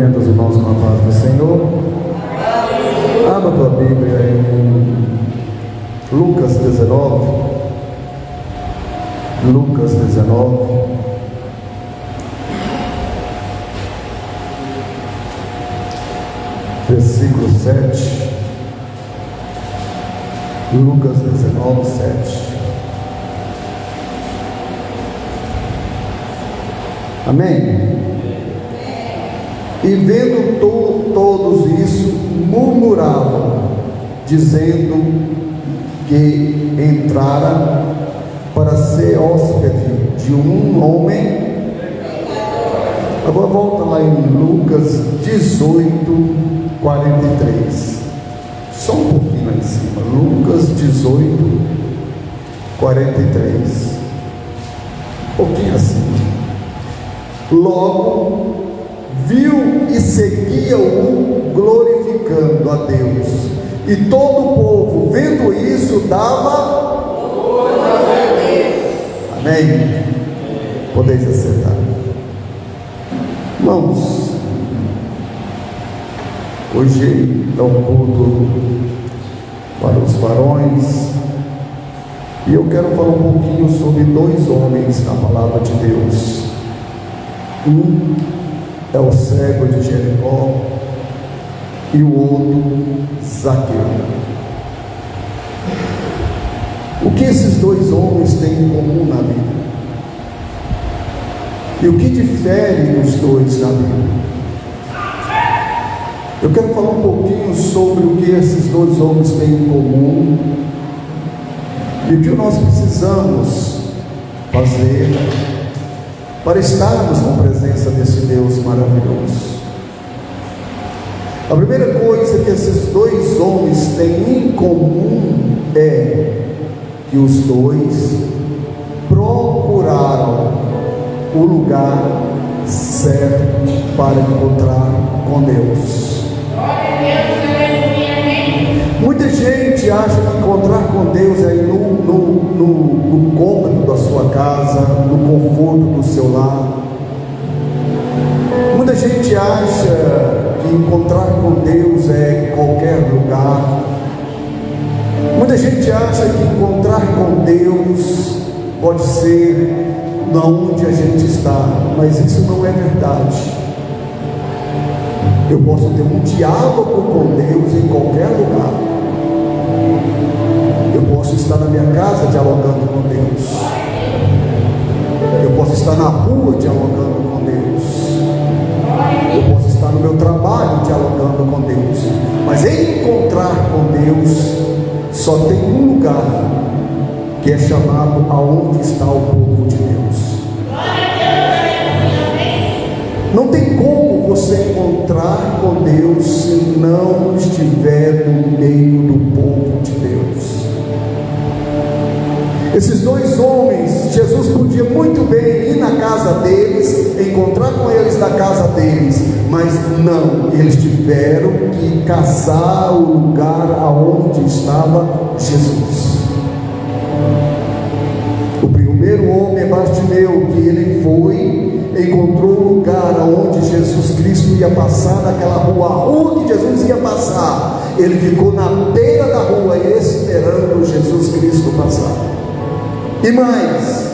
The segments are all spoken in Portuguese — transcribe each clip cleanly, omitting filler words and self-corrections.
Cumprimento os irmãos com a paz do Senhor. Abra a tua Bíblia em Lucas 19. Lucas 19. Versículo 7. Lucas 19, 7. Amém? E vendo todos isso, murmuravam, dizendo que entrara para ser hóspede de um homem. Agora volta lá em Lucas 18, 43. Só um pouquinho lá em cima. Lucas 18, 43. Um pouquinho acima. Logo viu e seguia-o, glorificando a Deus, e todo o povo, vendo isso, dava glória a Deus. Amém? Podeis acertar. Irmãos, hoje é um culto para os varões, e eu quero falar um pouquinho sobre dois homens na palavra de Deus. Um é o cego de Jericó e o outro Zaqueu. O que esses dois homens têm em comum na Bíblia? E o que difere os dois na Bíblia? Eu quero falar um pouquinho sobre o que esses dois homens têm em comum e o que nós precisamos fazer para estarmos na presença desse Deus maravilhoso. A primeira coisa que esses dois homens têm em comum é que os dois procuraram o lugar certo para encontrar com Deus. Muita gente acha que encontrar com Deus é no cômodo da sua casa, no conforto do seu lar. Muita gente acha que encontrar com Deus é em qualquer lugar. Muita gente acha que encontrar com Deus pode ser na onde a gente está, mas isso não é verdade. Eu posso ter um diálogo com Deus em qualquer lugar. Eu posso estar na minha casa dialogando com Deus. Eu posso estar na rua dialogando com Deus. Eu posso estar no meu trabalho dialogando com Deus. Mas em encontrar com Deus, só tem um lugar, que é chamado aonde está o povo de Deus. Não tem como você encontrar com Deus se não estiver no meio do povo de Deus. Esses dois homens, Jesus podia muito bem ir na casa deles, encontrar com eles na casa deles, mas não, eles tiveram que caçar o lugar aonde estava Jesus. O primeiro homem é Bartimeu, que ele foi, encontrou o lugar onde Jesus Cristo ia passar naquela rua, a rua que Jesus ia passar. Ele ficou na beira da rua esperando Jesus Cristo passar. E mais,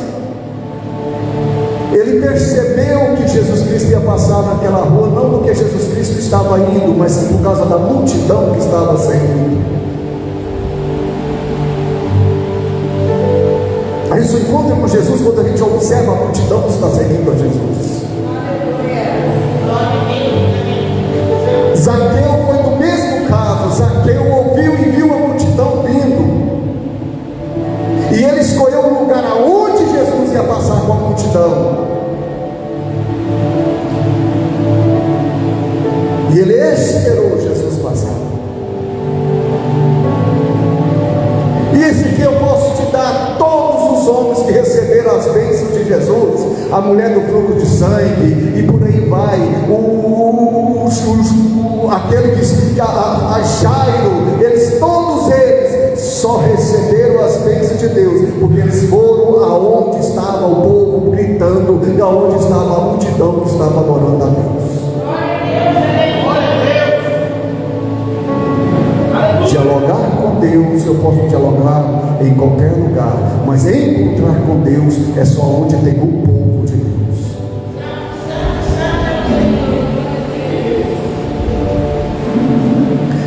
ele percebeu que Jesus Cristo ia passar naquela rua, não porque Jesus Cristo estava indo, mas por causa da multidão que estava seguindo. A gente só encontra com Jesus quando a gente observa a multidão que está seguindo a Jesus. Zaqueu foi no mesmo caso. Zaqueu ouviu e viu a multidão vindo, e ele escolheu o lugar aonde Jesus ia passar com a multidão, e ele esperou Jesus passar. E esse que eu posso te dar todos os homens que receberam as bênçãos de Jesus, a mulher do fluxo de sangue, e por aí vai, aquele que a Jairo, todos eles só receberam as bênçãos de Deus, porque eles foram aonde estava o povo gritando, e aonde estava a multidão que estava adorando a Deus. Deus eu posso dialogar em qualquer lugar, mas encontrar com Deus é só onde tem o povo de Deus.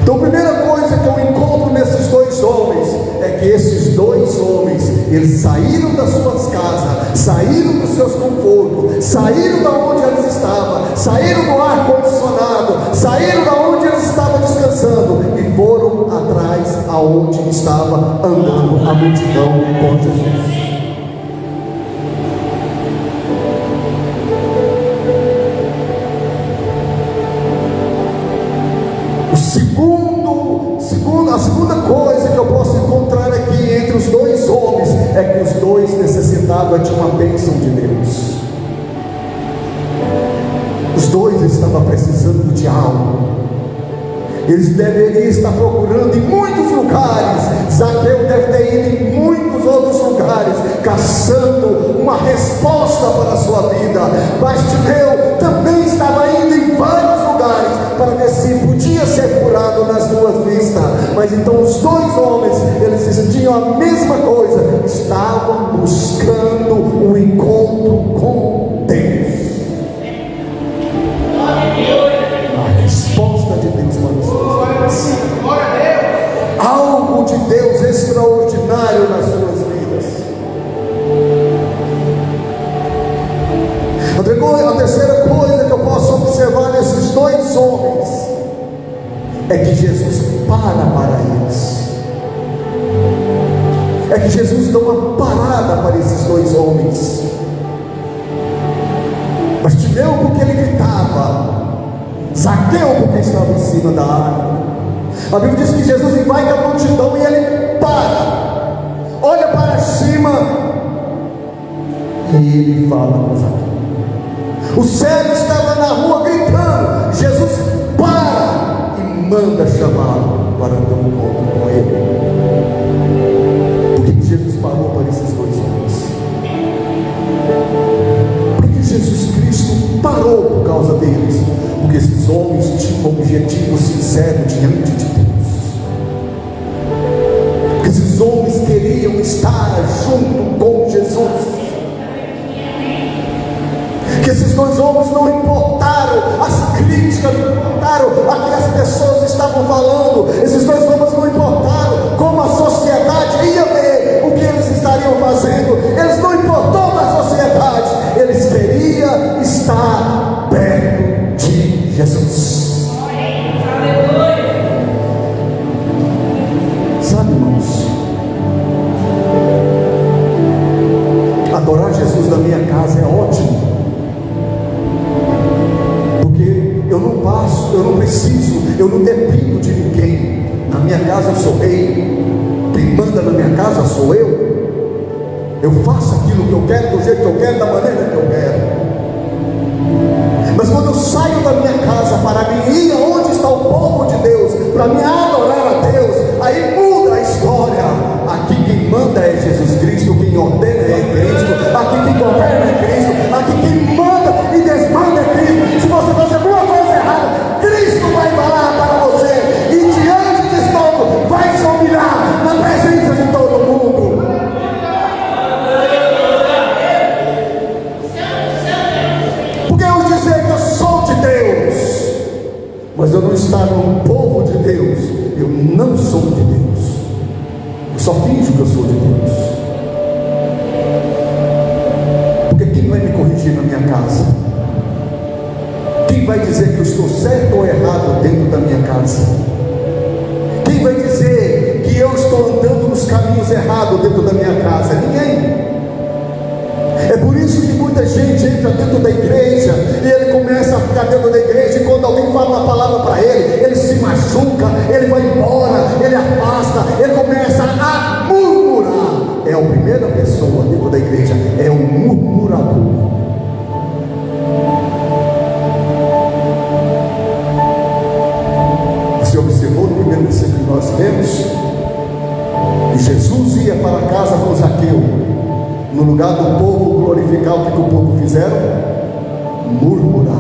Então a primeira coisa que eu encontro nesses dois homens é que esses dois homens, eles saíram das suas casas, saíram dos seus confortos, saíram da onde eles estavam, saíram do ar condicionado, saíram da onde eles estavam descansando e foram atrás aonde estava andando a multidão com Jesus. A segunda coisa que eu posso encontrar aqui entre os dois homens é que os dois necessitavam de uma bênção de Deus. Os dois estavam precisando de algo. Eles deveriam estar procurando em muitos lugares. Zaqueu deve ter ido em muitos outros lugares, caçando uma resposta para a sua vida. Bartimeu também estava indo em vários lugares para ver se podia ser curado nas duas vistas. Mas então os dois homens, eles tinham a mesma coisa, estavam buscando um encontro com Deus. A resposta de Deus para os seus filhos. Algo de Deus extraordinário nas suas vidas. A terceira coisa que eu posso observar nesses dois homens é que Jesus para eles. É que Jesus dá uma parada para esses dois homens. Bartimeu porque ele gritava, Zaqueu porque estava em cima da árvore. A Bíblia diz que Jesus vai da multidão e ele para, olha para cima e ele fala com Zaqueu. O cego estava na rua gritando, Jesus para e manda chamá-lo para ter um encontro com ele. Por que Jesus parou para esses dois homens? Por que Jesus Cristo parou por causa deles? Porque esses homens tinham um objetivo sincero diante de Deus. Porque esses homens queriam estar junto com Jesus. Que esses dois homens não importaram as críticas, não importaram o que as pessoas estavam falando. Esses dois homens não importaram como a sociedade ia ver o que eles estariam fazendo. Eles não importaram da sociedade, eles queriam estar perto de Jesus. Sabe, irmãos, adorar Jesus na minha casa é ótimo. Eu não preciso, eu não dependo de ninguém. Na minha casa eu sou rei. Quem manda na minha casa sou eu. Eu faço aquilo que eu quero, do jeito que eu quero, da maneira que eu quero. Mas quando eu saio da minha casa para me ir aonde está o povo de Deus, para me adorar a Deus, aí muda a história. Aqui quem manda é Jesus Cristo, quem ordena é Cristo, aqui quem governa é Cristo, aqui quem manda e desmanda é Cristo. Se você fazer alguma coisa errada, Cristo vai falar para você, e diante de todo vai se humilhar na presença de todo mundo. Porque eu dizer que eu sou de Deus, mas eu não estar no povo de Deus, eu não sou de Deus. Eu só finjo que eu sou de Deus. Porque quem vai me corrigir na minha casa? Quem vai dizer que eu estou certo ou errado dentro da minha casa? Quem vai dizer que eu estou andando nos caminhos errados dentro da minha casa? Ninguém. É por isso que muita gente entra dentro da igreja e ele começa a ficar dentro da igreja, e quando alguém fala uma palavra para ele se machuca, ele vai embora, ele afasta, ele começa a murmurar. É a primeira pessoa dentro da igreja, é um murmurador. Você observou no primeiro versículo que nós lemos? E Jesus ia para a casa com Zaqueu. No lugar do povo glorificar, o que o povo fizeram? Murmurar.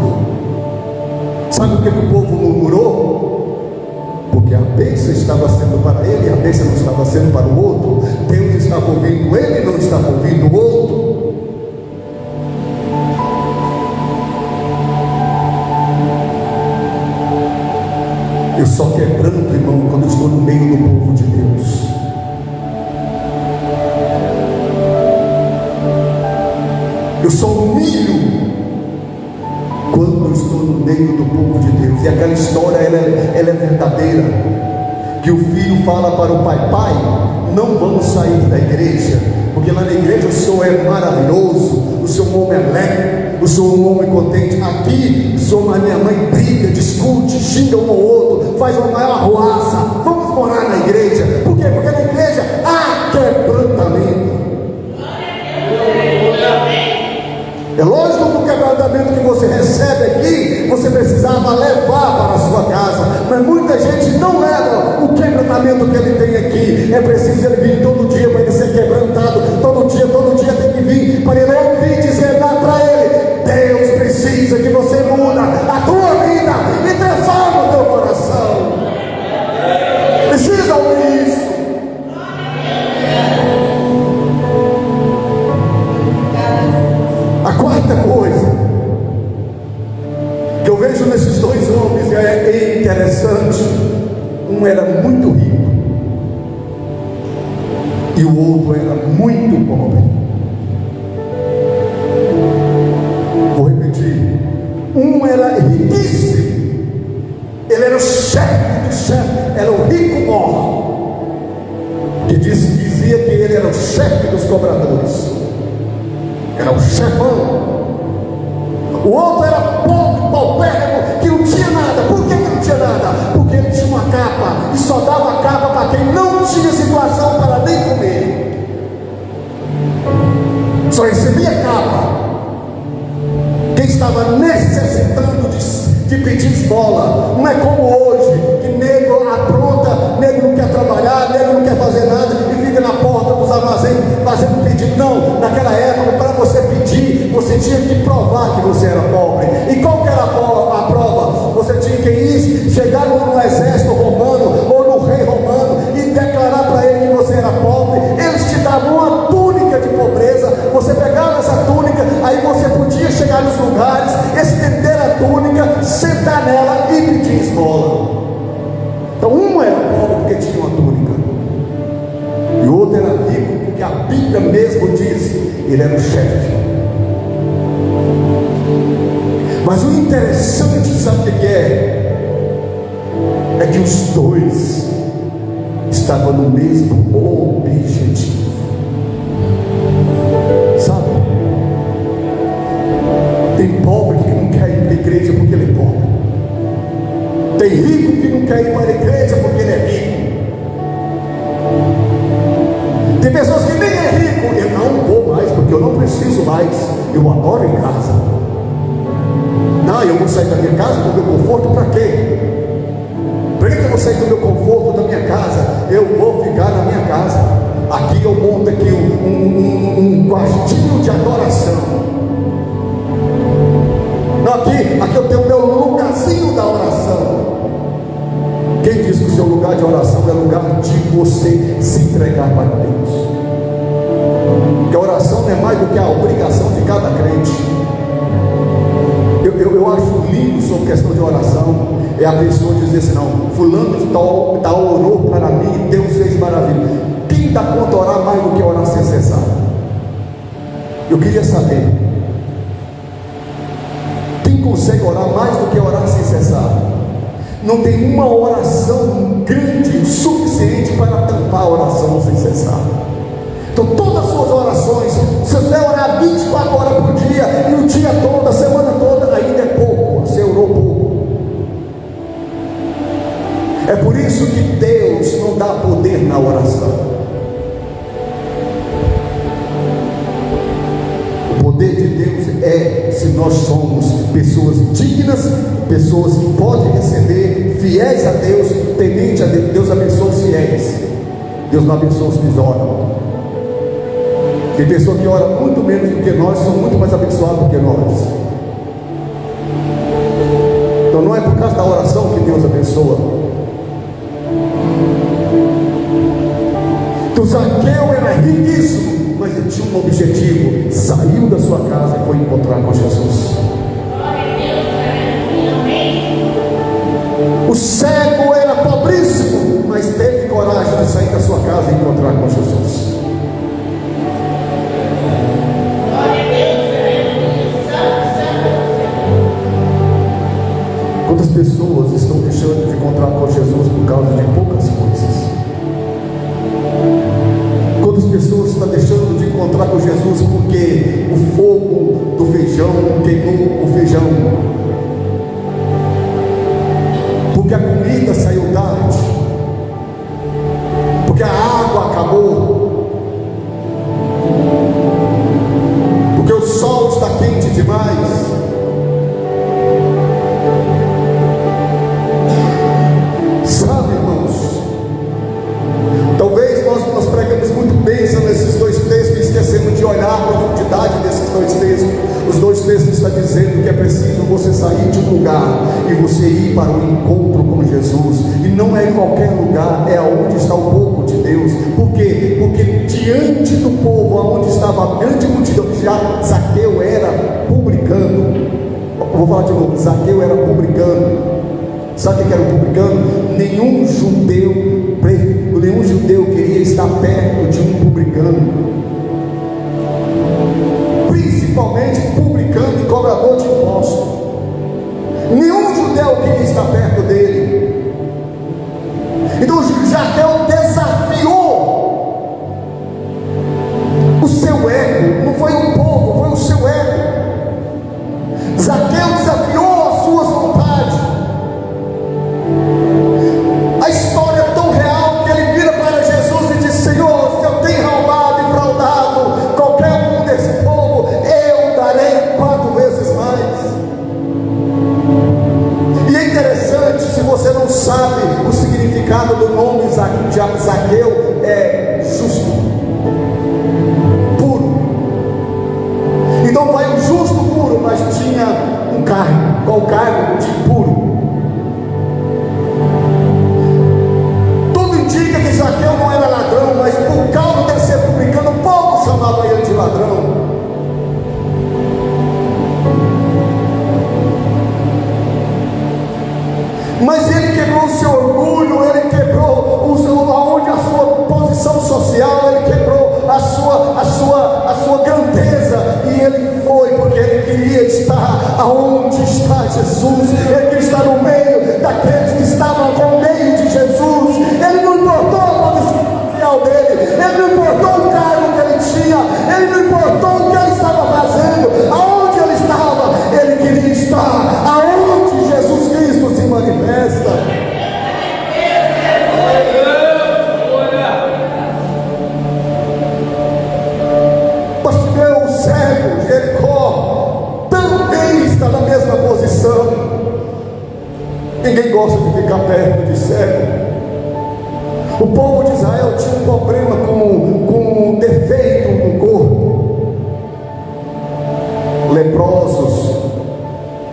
Sabe o que o povo murmurou? Porque a bênção estava sendo para ele e a bênção não estava sendo para o outro. Deus estava ouvindo ele e não estava ouvindo o outro. Eu só quebranto, irmão, quando eu estou no meio do povo de Deus. Eu só humilho quando eu estou no meio do povo de Deus. E aquela história, ela é verdadeira, que o filho fala para o pai: pai, não vamos sair da igreja, porque lá na igreja o senhor é maravilhoso, o senhor é um homem alegre, o senhor é um homem contente. Aqui o senhor, a minha mãe briga, discute, xinga um ao outro, faz uma maior arruaça. Vamos morar na igreja. Por quê? Porque na igreja há quebrantamento. É lógico que o quebrantamento que você recebe aqui, você precisava levar para a sua casa, mas muita gente não leva o quebrantamento que ele tem aqui. É preciso ele vir todo dia para ele ser quebrantado, todo dia tem que vir para ele ouvir dizer lá para ele: Deus precisa que você muda a tua vida e transforma o teu coração. Precisa ouvir isso. A quarta coisa que eu vejo nesses dois homens é interessante: um era muito rico e o outro era muito pobre. Vou repetir: um era riquíssimo, ele era o chefe do chefe, era o rico mor, que dizia que ele era o chefe dos cobradores, era o chefão. O outro era pobre, paupérrimo, que não tinha nada. Por que não tinha nada? Porque ele tinha uma capa e só dava capa para quem não tinha situação para nem comer, só recebia capa quem estava necessitando de pedir esmola. Não é como hoje, que nego apronta, nego não quer trabalhar, nego não quer fazer nada e fica na porta dos armazéns fazendo pedido. Não, naquela época, para você pedir, você tinha que provar que você era pobre. E qual que era a prova? Você tinha que ir, chegar no exército romano ou no rei romano e declarar para ele que você era pobre. Eles te davam uma túnica de pobreza, você pegava essa túnica, aí você podia chegar nos lugares, estender a túnica, sentar nela e pedir esmola. Então um era pobre porque tinha uma túnica, e o outro era rico porque a Bíblia mesmo diz, ele era o chefe. Mas o interessante, sabe o que é? É que os dois estavam no mesmo objetivo. Sabe? Tem pobre que não quer ir para a igreja porque ele é pobre. Tem rico que não quer ir para a igreja porque ele é rico. Tem pessoas que nem é rico: eu não vou mais porque eu não preciso mais, eu adoro em casa. Não, eu vou sair da minha casa do meu conforto para quê? Por que eu vou sair do meu conforto da minha casa? Eu vou ficar na minha casa. Aqui eu monto aqui um quartinho de adoração. Não, aqui eu tenho o meu lugarzinho da oração. Quem diz que o seu lugar de oração é lugar de você se entregar para Deus? Que a oração não é mais do que a obrigação de cada crente. Eu acho lindo sobre questão de oração, é a pessoa dizer assim: não, fulano de tal orou para mim e Deus fez maravilha. Quem dá conta de orar mais do que orar sem cessar? Eu queria saber, quem consegue orar mais do que orar sem cessar? Não tem uma oração grande o suficiente para tampar a oração sem cessar. Então todas as suas orações, se você orar 24 horas por dia, e o dia todo, a semana toda, ainda é pouco, você orou pouco. É por isso que Deus não dá poder na oração. O poder de Deus é se nós somos pessoas dignas, pessoas que podem receber, fiéis a Deus, temente a Deus. Deus abençoa os fiéis, Deus não abençoa os que oram. Tem pessoa que ora muito menos do que nós, são muito mais abençoados do que nós. Então não é por causa da oração que Deus abençoa. pessoas estão deixando de encontrar com Jesus por causa de poucas coisas? Quantas pessoas estão deixando de encontrar com Jesus porque o fogo do feijão queimou o feijão, porque a comida saiu tarde, porque a água acabou, porque o sol está quente demais? Sabe, irmãos, talvez nós pregamos muito bênção nesses dois textos e esquecemos de olhar a profundidade desses dois textos. Os dois textos estão dizendo que é preciso você sair de um lugar e você ir para um encontro com Jesus, e não é em qualquer lugar, é onde está o povo de Deus. Por quê? Porque diante do povo, onde estava a grande multidão, já Zaqueu era publicano. Vou falar de novo, Zaqueu era publicano. Sabe o que era o publicano? Nenhum judeu queria estar perto de um publicano, principalmente publicano e cobrador de impostos. Nenhum judeu queria estar perto dele. Então Zaqueu desafiou o seu ego. Não foi o povo, foi o seu ego. Zaqueu desafiou as suas vontades. A história é tão real que ele vira para Jesus e diz: Senhor, se eu tenho roubado e fraudado qualquer um desse povo, eu darei 4 vezes mais. E é interessante, se você não sabe o significado do nome Zaqueu, é justo, puro. Então vai um justo puro, mas tinha um cargo. Qual cargo? De puro. Que Zaqueu não era ladrão, mas por causa dele ser publicano, o povo chamava ele de ladrão. Mas ele quebrou o seu orgulho, ele quebrou aonde a sua posição social, ele quebrou a sua grandeza, e ele foi porque ele queria estar aonde está Jesus. Ele queria estar no meio daqueles que estavam com meio de Jesus. Ele não importou a posição social dele, ele não importou o cargo que ele tinha, ele não importou o que ele estava fazendo, aonde ele estava, ele queria estar aonde Jesus Cristo se manifesta. Bartimeu, o cego, Jericó, também está na mesma posição. Ninguém gosta de ficar perto de cego. O povo de Israel tinha um problema com um defeito no corpo: leprosos,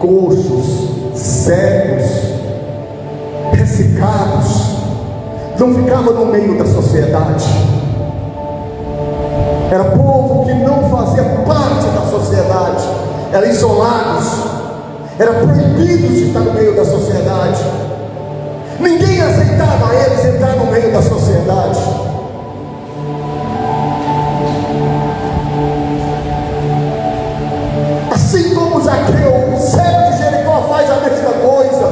coxos, cegos, ressecados, não ficava no meio da sociedade. Era povo que não fazia parte da sociedade, eram isolados, eram proibidos de estar no meio da sociedade. Ninguém aceitava eles entrar no meio da sociedade. Assim como Zaqueu, o cego de Jericó, faz a mesma coisa.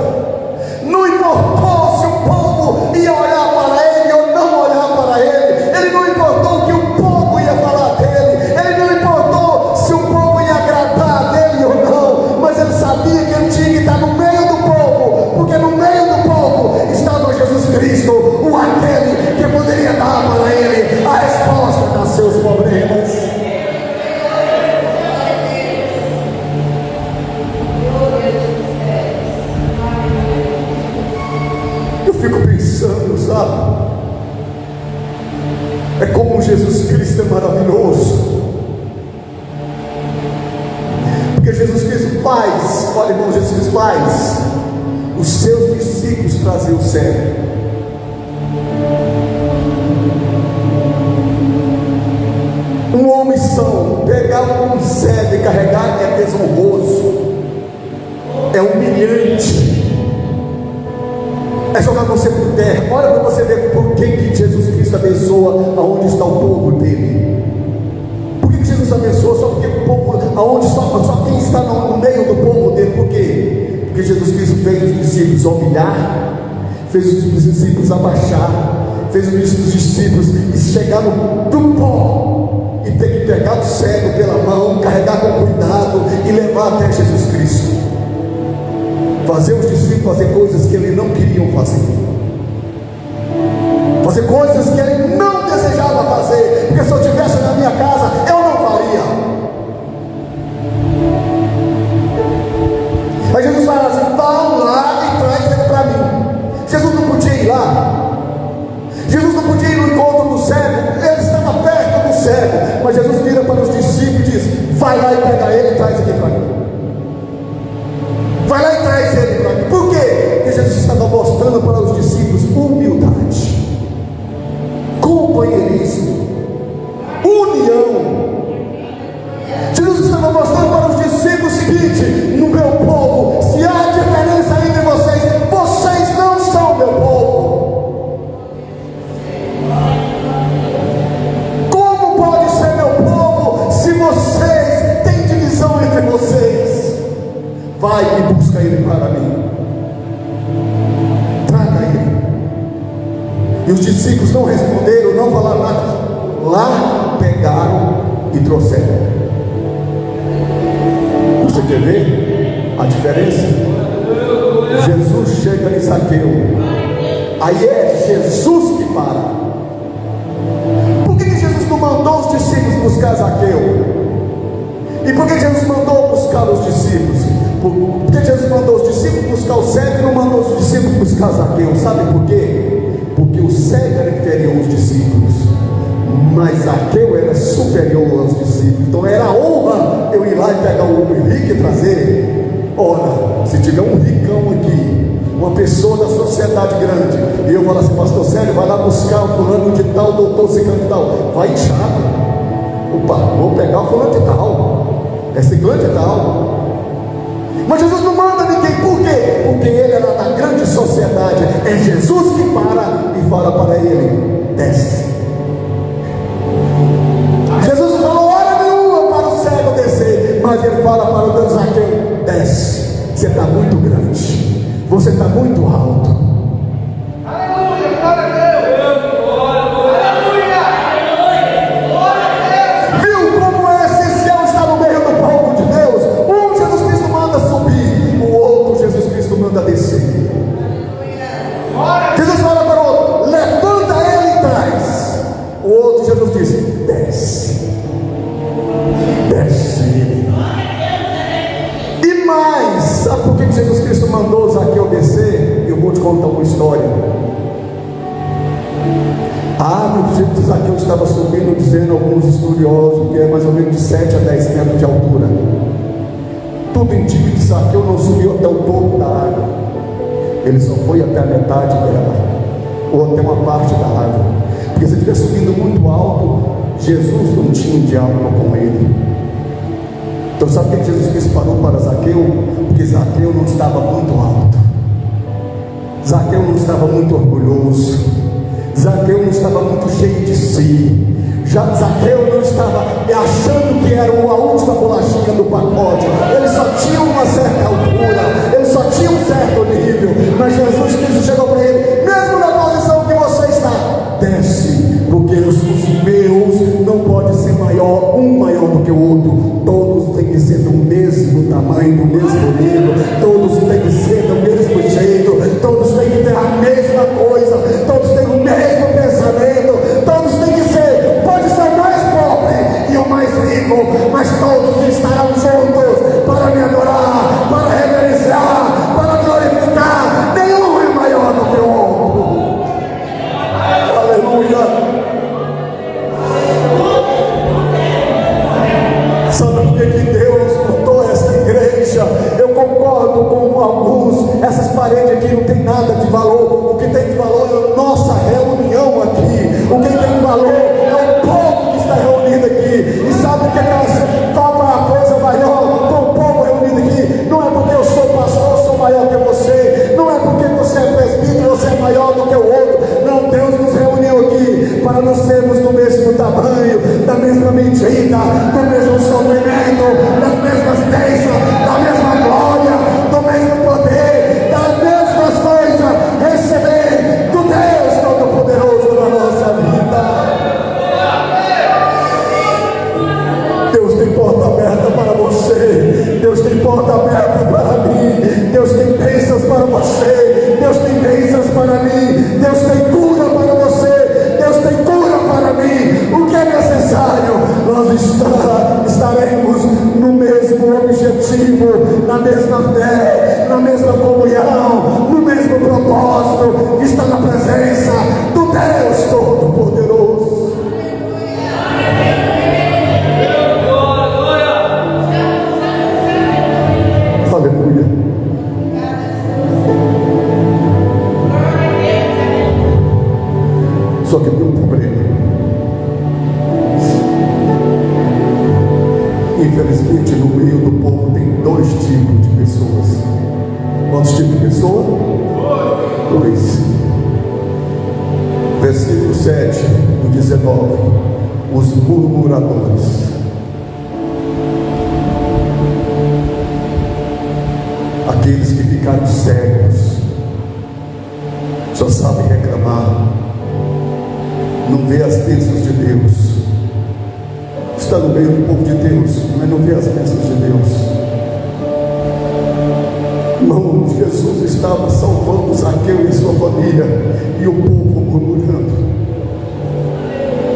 Não importou se o povo ia olhar para ele ou não olhar para ele. Ele não importou o que o povo ia falar dele. Ele não importou se o povo ia agradar dele ou não. Mas ele sabia que ele tinha que estar no meio do povo, porque no meio do povo estava Jesus Cristo, o aquele que poderia dar para ele a resposta dos seus problemas. Eu fico pensando, sabe? É como Jesus Cristo é maravilhoso. Porque Jesus Cristo faz, olha irmão, Jesus Cristo faz os seus discípulos trazer o cego. Um homem são, pegar um cego e carregar é desonroso, é humilhante, é jogar você por terra. Olha para você ver por que Jesus Cristo abençoa aonde está o povo dele. Por que Jesus abençoa? Só porque o povo, aonde só quem está no meio do povo dele. Por quê? Porque Jesus Cristo fez os discípulos humilhar, fez os discípulos abaixar, fez os discípulos chegar no pó e ter que pegar o cego pela mão, carregar com cuidado e levar até Jesus Cristo. Fazer os discípulos fazer coisas que eles não queriam fazer, fazer coisas que ele não desejava fazer, porque se eu estivesse na minha casa eu não faria. Mas Jesus fala assim: vão lá e traz ele para mim. Jesus não podia ir lá, Jesus não podia ir no encontro do cego, ele estava perto do cego, mas Jesus vira para os discípulos e diz: vai lá e pega ele e traz ele para mim. Vai lá e traz ele para mim. Por quê? Porque Jesus estava mostrando para os discípulos humildade, companheirismo, união. Jesus estava mostrando para os discípulos o seguinte: no meu povo, se há diferença entre vocês, vocês não são meu povo. Como pode ser meu povo se vocês têm divisão entre vocês? Vai e busca ele para mim, traga ele. E os discípulos não responderam, não falaram nada. Lá pegaram e trouxeram. Você quer ver a diferença? Jesus chega em Zaqueu, aí é Jesus que para. Por que Jesus não mandou os discípulos buscar Zaqueu? E por que Jesus mandou buscar os discípulos? Por que Jesus mandou os discípulos buscar o cego e não mandou os discípulos buscar Zaqueu? Sabe por quê? Porque o cego era inferior aos discípulos, mas Zaqueu era superior aos discípulos. Então era honra eu ir lá e pegar o homem rico e trazer. Ora, se tiver um ricão aqui, uma pessoa da sociedade grande, e eu falar assim: pastor Célio, vai lá buscar o fulano de tal, doutor ciclano de tal, vai inchado. Opa, vou pegar o fulano de tal, é ciclano de tal. Mas Jesus não manda ninguém. Por quê? Porque ele era da grande sociedade. É Jesus que para e fala para ele: desce. Jesus falou hora nenhuma para o cego descer, mas ele fala para o Zaqueu: desce, você está muito grande, você está muito alto. Aleluia, glória a Deus. Aleluia. Viu como é essencial estar no meio do povo de Deus? Um Jesus Cristo manda subir, o outro Jesus Cristo manda descer. Jesus fala para o outro: levanta ele e traz. O outro Jesus diz: desce, desce. E mais, sabe por que Jesus Cristo mandou Zaqueu descer? Eu vou te contar uma história. A árvore de Zaqueu estava subindo, dizendo alguns estudiosos que é mais ou menos de 7 a 10 metros de altura. Tudo indica que Zaqueu não subiu até o topo da árvore, ele só foi até a metade dela, ou até uma parte da árvore. Porque se estiver subindo muito alto, Jesus não tinha um diálogo com ele. Então sabe por que Jesus Cristo parou para Zaqueu? Porque Zaqueu não estava muito alto, Zaqueu não estava muito orgulhoso, Zaqueu não estava muito cheio de si, Zaqueu não estava achando que era a última bolachinha do pacote. Ele só tinha uma certa altura, ele só tinha um certo nível. Mas Jesus Cristo chegou para ele: mesmo na posição que você está, desce, porque os meus não pode ser maior, um maior do que o outro. Todos têm que ser do mesmo tamanho, do mesmo nível. Todos têm que ser do mesmo jeito. Todos têm que ter a mesma coisa. Todos têm o mesmo pensamento. Todos têm que ser, pode ser o mais pobre e o mais rico, mas todos estarão juntos para me adorar, para reverenciar, para glorificar. Nenhum é maior do que o outro. Aleluia. Sabe por que Deus botou essa igreja? Eu concordo com alguns. Essas paredes aqui não tem nada de valor. O que tem de valor é a nossa reunião aqui. O que tem de valor é o povo que está reunido aqui. E sabe o que qual é a coisa maior com o povo reunido aqui? Não é porque eu sou pastor, eu sou maior que você. Não é porque você é presbítero, você é maior do que o outro. Não, Deus nos reuniu aqui para nós sermos do mesmo tamanho, da mesma medida, do mesmo sofrimento, das mesmas bênçãos, da mesma glória, do mesmo poder, das mesmas mesma fé, na mesma comunhão, no mesmo propósito, está na presença do Deus Todo-Poderoso. Aleluia. Só que tem um problema. Infelizmente, no meio do povo tem dois tipos de pessoas. Quantos tipos de pessoa? Dois. Versículo 7 do 19. Os murmuradores. Aqueles que ficaram cegos, só sabem reclamar, não vê as bênçãos de Deus. Está no meio do povo de Deus, mas não vê as bênçãos de Deus. Irmão, Jesus estava salvando Zaqueu e sua família, e o povo murmurando.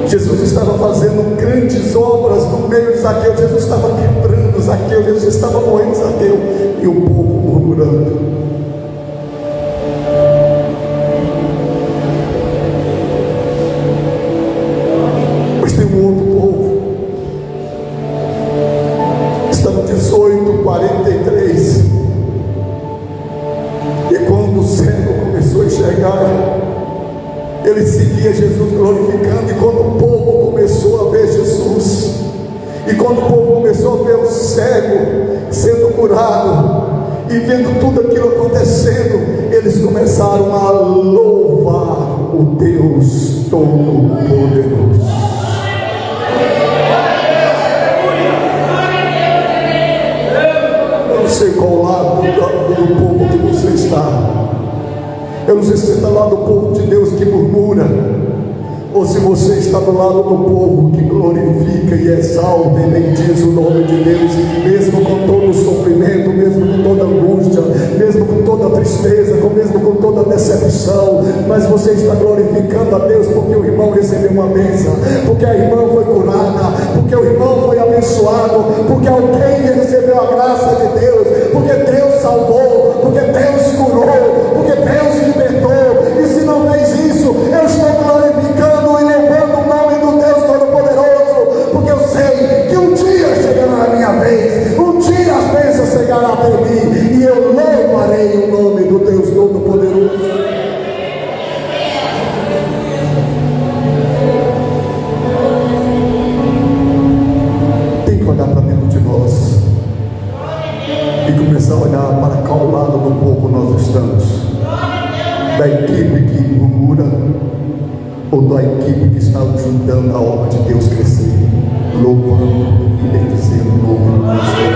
Jesus estava fazendo grandes obras no meio de Zaqueu. Jesus estava quebrando Zaqueu. Jesus estava morrendo Zaqueu, e o povo murmurando. Mas tem um outro povo. Está no 18:43. E quando o cego começou a enxergar, ele seguia Jesus glorificando. E quando o povo começou a ver Jesus, e quando o povo começou a ver o cego sendo curado, e vendo tudo aquilo acontecendo, eles começaram a louvar o Deus Todo-Poderoso. Eu não sei qual lado do povo que você está. Eu não sei se você está lá do povo de Deus que murmura, ou se você está do lado do povo que glorifica e exalta e bendiz o nome de Deus, mesmo com todo o sofrimento, mesmo com toda a angústia, mesmo com toda a tristeza, mesmo com toda a decepção, mas você está glorificando a Deus porque o irmão recebeu uma bênção, porque a irmã foi curada, porque o irmão foi abençoado, porque alguém recebeu a graça de Deus, porque Deus salvou, porque Deus curou, porque Deus libertou. E se não fez isso, eu estou glorificando e levando o nome do Deus Todo-Poderoso, porque eu sei que um dia chegará a minha vez, um dia as bênçãos chegarão até mim, e eu louvarei o nome do Deus Todo-Poderoso. Tem que olhar para dentro de nós e começar a olhar para qual lado do povo nós estamos. Da equipe que murmura, ou da equipe que está ajudando a obra de Deus crescer, louvando e bendizendo o nome de Deus.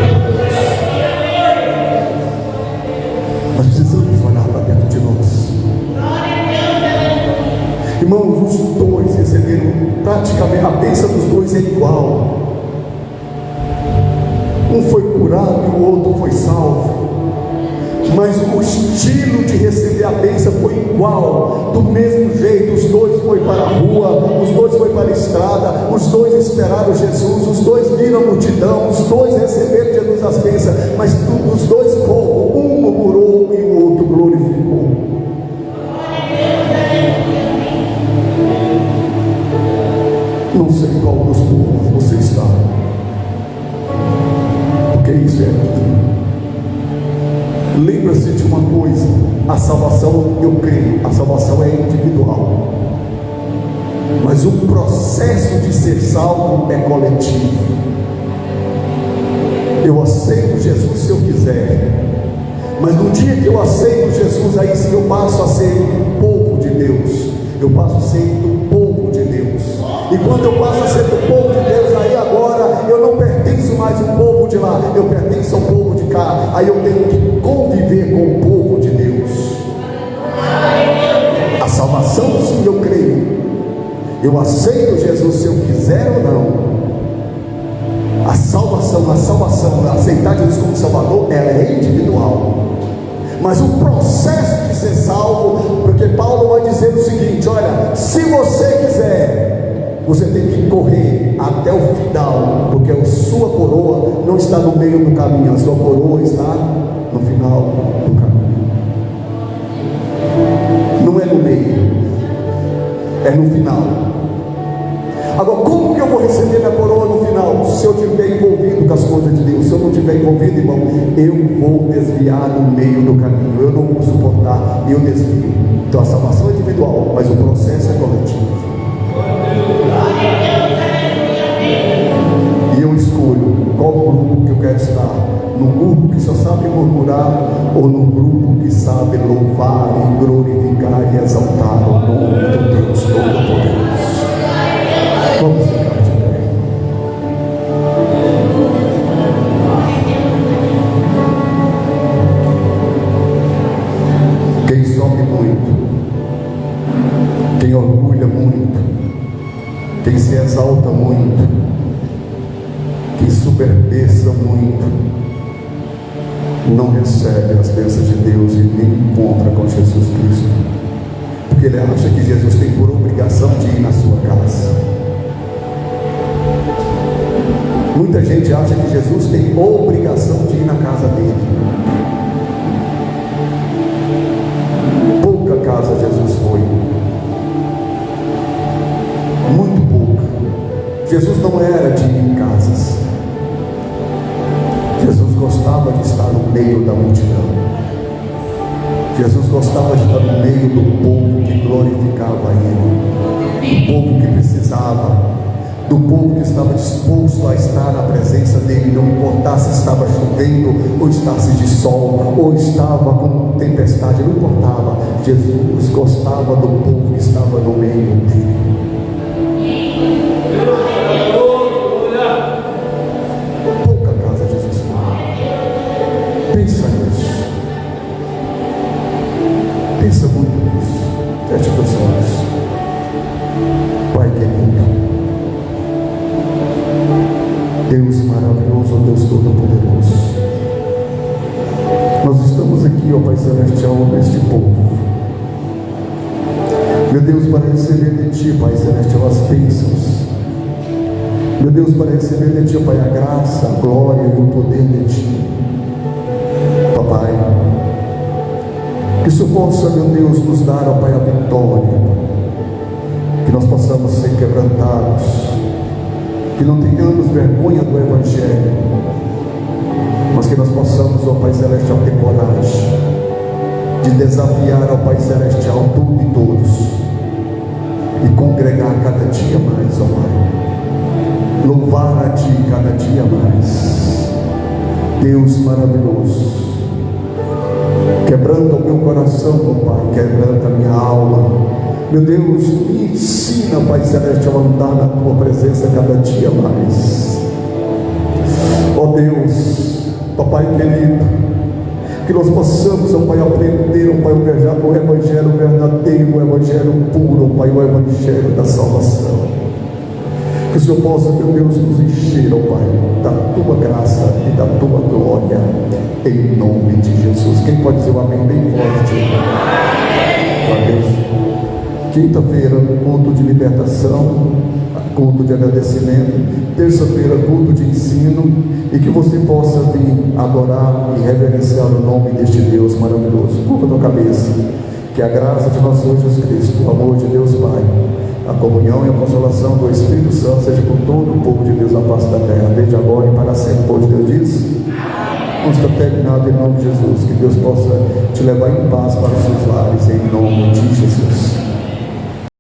Nós precisamos olhar para dentro de nós. Irmãos, os dois receberam praticamente, a bênção dos dois é igual. Um foi curado e o outro foi salvo, mas o estilo de receber a bênção foi igual, do mesmo jeito. Os dois foram para a rua, os dois foram para a estrada, os dois esperaram Jesus, os dois viram a multidão, os dois receberam Jesus as bênçãos, mas os dois povos, um murmurou e o outro glorificou. Não sei qual dos povos você está, porque isso é aqui. Lembra-se de uma coisa: a salvação, eu creio, a salvação é individual, mas o processo de ser salvo é coletivo. Eu aceito Jesus se eu quiser, mas no dia que eu aceito Jesus, aí sim eu passo a ser um povo de Deus, eu passo a ser do povo de Deus. E quando eu passo a ser do povo de Deus, aí agora eu não pertenço mais ao povo de lá, eu pertenço ao povo de cá. Aí eu tenho que conviver com o povo de Deus. A salvação, sim, eu creio, eu aceito Jesus se eu quiser ou não. A salvação, aceitar Jesus como Salvador, ela é individual. Mas o processo de ser salvo, porque Paulo vai dizer o seguinte: olha, se você quiser, você tem que correr até o final, porque a sua coroa não está no meio do caminho, a sua coroa está final do caminho. Não é no meio, é no final. Agora, como que eu vou receber minha coroa no final? Se eu estiver envolvido com as coisas de Deus. Se eu não estiver envolvido, irmão, eu vou desviar no meio do caminho. Eu não vou suportar, eu desvio. Então a salvação é individual, mas o processo é coletivo. E eu escolho qual grupo que eu quero estar. No grupo que só sabe murmurar, ou no grupo que sabe louvar e glorificar e exaltar o nome do Deus Todo-Poderoso. Vamos ficar de pé. Quem sobe muito, quem orgulha muito, quem se exalta muito, quem soberbeça muito, não recebe as bênçãos de Deus e nem encontra com Jesus Cristo, porque ele acha que Jesus tem por obrigação de ir na sua casa. Muita gente acha que Jesus tem obrigação de ir na casa dele. Pouca casa Jesus foi, muito pouca. Jesus não era de ir em casas. Jesus gostava de estar no meio da multidão. Jesus gostava de estar no meio do povo que glorificava Ele, do povo que precisava, do povo que estava disposto a estar na presença dele, não importasse se estava chovendo, ou estava de sol, ou estava com tempestade, não importava. Jesus gostava do povo que estava no meio dele. Pouca casa Jesus foi. Pensa nisso. Pensa muito nisso. Feche os olhos. Pai querido, Deus maravilhoso, Deus Todo-Poderoso, nós estamos aqui, ó Pai Celestial, neste povo, meu Deus, para receber de Ti, Pai Celestial, as bênçãos, meu Deus, para receber de Ti, Pai, a graça, a glória e o poder de Ti, Papai, que isso possa, meu Deus, nos dar, ó Pai, a vitória, que nós possamos ser quebrantados, que não tenhamos vergonha do Evangelho, mas que nós possamos, ó Pai Celestial, ter coragem de desafiar ao Pai Celestial tudo e todos, e congregar cada dia mais, ó Pai, louvar a Ti cada dia mais. Deus maravilhoso, quebranta o meu coração, ó Pai, quebranta a minha alma. Meu Deus, me ensina, Pai Celestial, a andar na Tua presença cada dia mais. Ó Deus, Papai querido, que nós possamos, ó Pai, aprender, ó Pai, o Evangelho verdadeiro, o Evangelho puro, ó Pai, o Evangelho da salvação. Que o Senhor possa, meu Deus, nos encher, ó Pai, da Tua graça e da Tua glória, em nome de Jesus. Quem pode dizer um amém bem forte? Glória a Deus. Quinta-feira, culto de libertação, culto de agradecimento. Terça-feira, culto de ensino. E que você possa vir adorar e reverenciar o nome deste Deus maravilhoso. Curva a tua cabeça. Que a graça de nosso Senhor Jesus Cristo, o amor de Deus Pai, a comunhão e a consolação do Espírito Santo seja com todo o povo de Deus na face da terra, desde agora e para sempre. O povo de Deus diz: não está terminado em nome de Jesus. Que Deus possa te levar em paz para os seus lares.